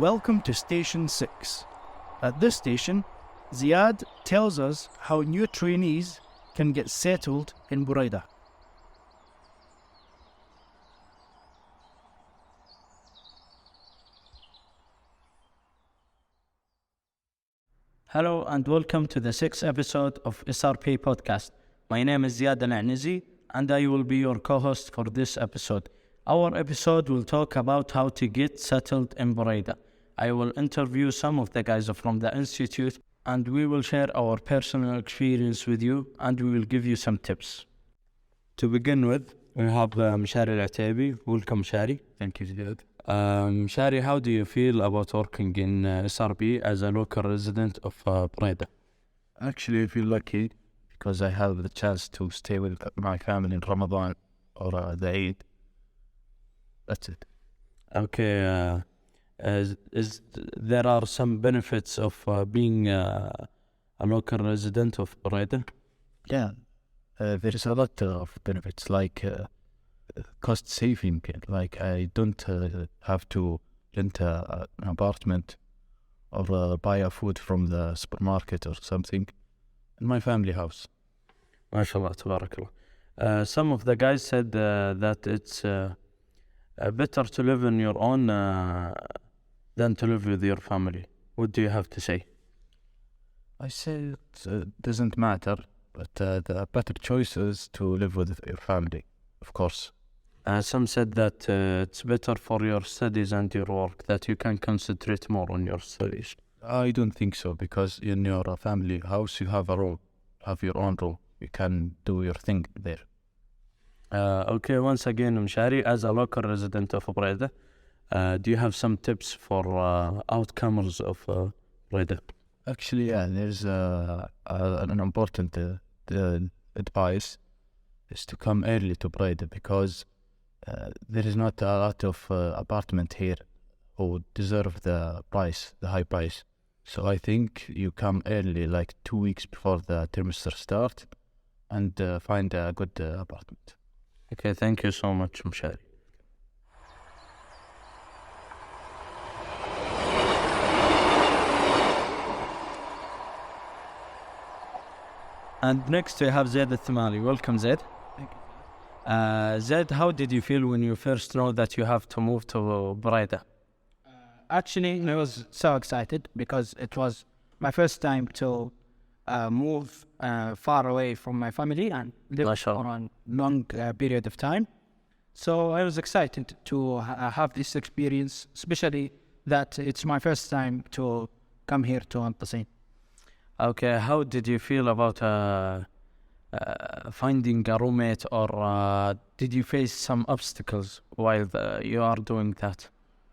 Welcome to Station 6. At this station, Ziad tells us how new trainees can get settled in Buraydah. Hello and welcome to the 6th episode of SRPodcast. My name is Ziad Al Anzi and I will be your co-host for this episode. Our episode will talk about how to get settled in Buraydah. I will interview some of the guys from the institute and we will share our personal experience with you and we will give you some tips. To begin with, we have Shari Al-Atabi. Welcome, Shari. Thank you, Ziad. Shari, how do you feel about working in SRP as a local resident of Buraydah? Actually, I feel lucky because I have the chance to stay with my family in Ramadan or the Eid. That's it. Okay. There are some benefits of being a local resident of Buraydah? Yeah, there is a lot of benefits like cost saving. Like I don't have to rent an apartment or buy a food from the supermarket or something in my family house. MashaAllah, tabarakallah. Some of the guys said that it's better to live on your own than to live with your family. What do you have to say? I say it doesn't matter, but the better choice is to live with your family, of course. Some said that it's better for your studies and your work, that you can concentrate more on your studies. I don't think so, because in your family house you have a room, have your own room. You can do your thing there. Okay, once again, Mshari, as a local resident of Buraydah, do you have some tips for outcomers of Buraydah? Actually, yeah, there's an important advice is to come early to Buraydah because there is not a lot of apartment here who deserve the high price. So I think you come early, like 2 weeks before the trimester start, and find a good apartment. Okay, thank you so much, Mshari. And next we have Ziad Al Anzi. Welcome, Ziad. Thank you. Ziad, how did you feel when you first know that you have to move to Buraydah? Actually, I was so excited because it was my first time to move far away from my family and live for a long period of time. So I was excited to have this experience, especially that it's my first time to come here to Qassim. Okay, how did you feel about finding a roommate, or did you face some obstacles while you are doing that?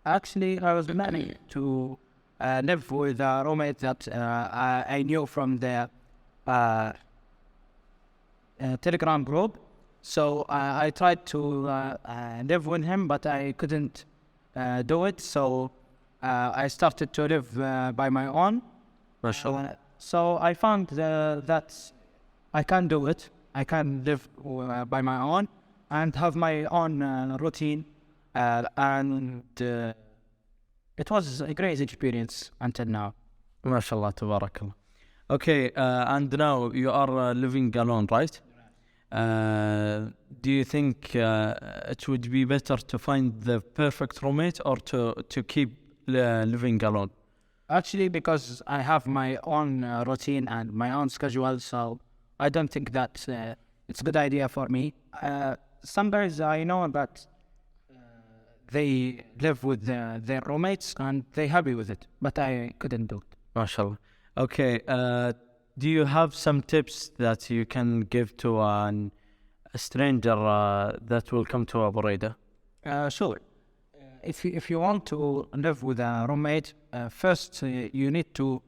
Actually, I was planning to live with a roommate that I knew from the Telegram group. So I tried to live with him, but I couldn't do it. So I started to live by my own. So I found that I can do it. I can live by my own and have my own routine. And it was a great experience until now. MashaAllah, tabarakallah. Okay, and now you are living alone, right? Do you think it would be better to find the perfect roommate or to keep living alone? Actually, because I have my own routine and my own schedule, so I don't think that it's a good idea for me. Some guys I know that they live with their roommates and they're happy with it, but I couldn't do it. MashaAllah. Okay, do you have some tips that you can give to a stranger that will come to Buraydah? Sure. If you want to live with a roommate, first you need to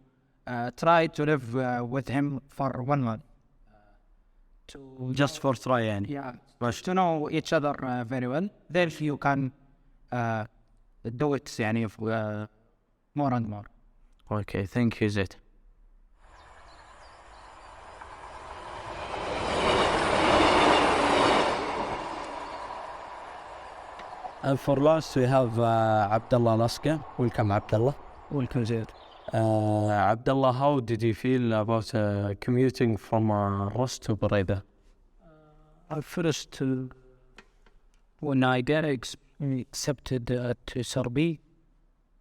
try to live with him for 1 month. Just for try, yeah, to know each other very well. Then you can do it more and more. Okay, thank you, Ziad. And for last, we have Abdullah Laska. Welcome, Abdullah. Welcome, Ziad. Abdullah, how did you feel about commuting from Ras to Buraydah? At first, when I got accepted at SRP,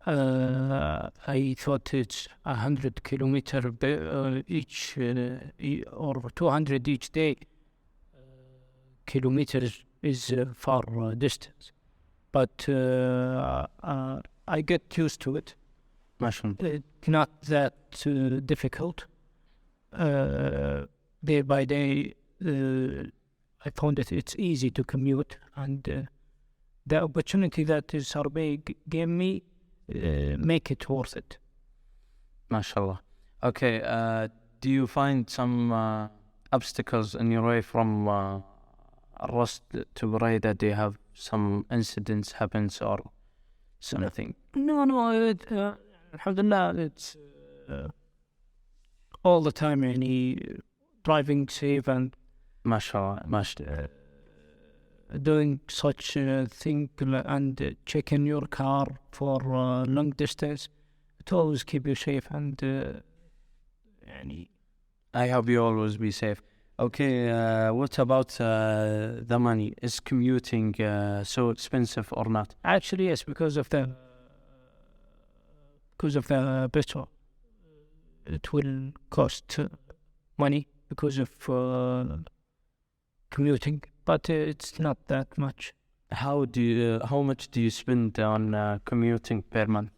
I thought it's 100 kilometer each or 200 each day. Kilometers is far distance, but I get used to it. It's not that difficult. Day by day, I found that it's easy to commute, and the opportunity that SRP gave me make it worth it. MashaAllah. Okay, do you find some obstacles in your way from Ras to Buraydah? Do you have some incidents happens or something? No, alhamdulillah, it's all the time, driving safe and MashaAllah. doing such thing and checking your car for long distance. It always keep you safe and I hope you always be safe. Okay, what about the money? Is commuting so expensive or not? actually yes, because of the petrol. It will cost money because of commuting, but it's not that much. How much do you spend on commuting per month?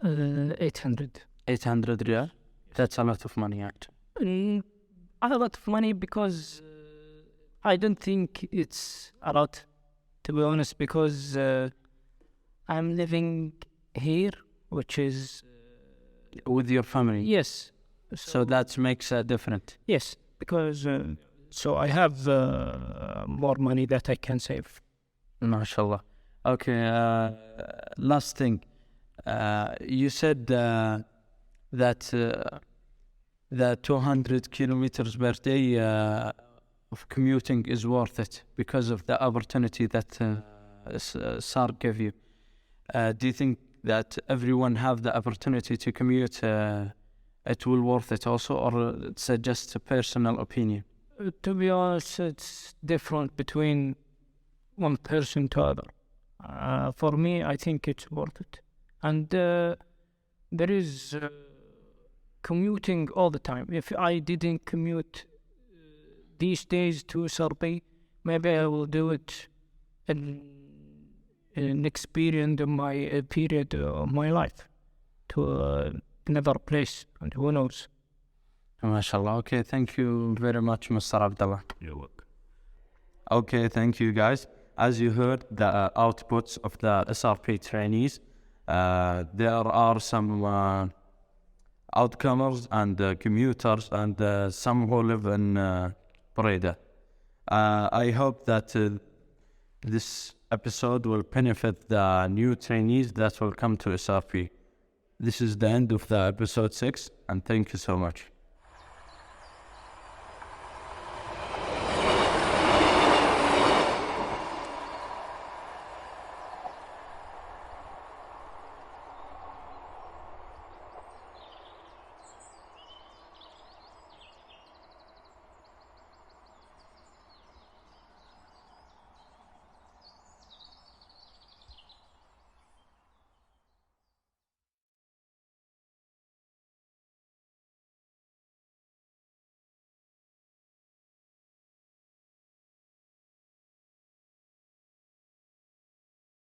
800. 800 riyal? That's a lot of money actually. A lot of money because I don't think it's a lot, to be honest, because I'm living here, which is With your family? yes. So that makes a difference. Yes, because so I have more money that I can save. MashaAllah. Okay, last thing. You said that the 200 kilometers per day of commuting is worth it because of the opportunity that SAR gave you. Do you think that everyone have the opportunity to commute? It will worth it also, or it's just a personal opinion? To be honest, it's different between one person to other. For me, I think it's worth it. And there is commuting all the time. If I didn't commute these days to SRP, maybe I will do it in next period of my life to another place, and who knows. MashaAllah. Okay, thank you very much, Mr. Abdullah. You're welcome. Okay, thank you guys. As you heard the outputs of the SRP trainees, there are some outcomers and commuters and some who live in Buraydah. I hope that this episode will benefit the new trainees that will come to SRP. This is the end of the episode 6, and thank you so much.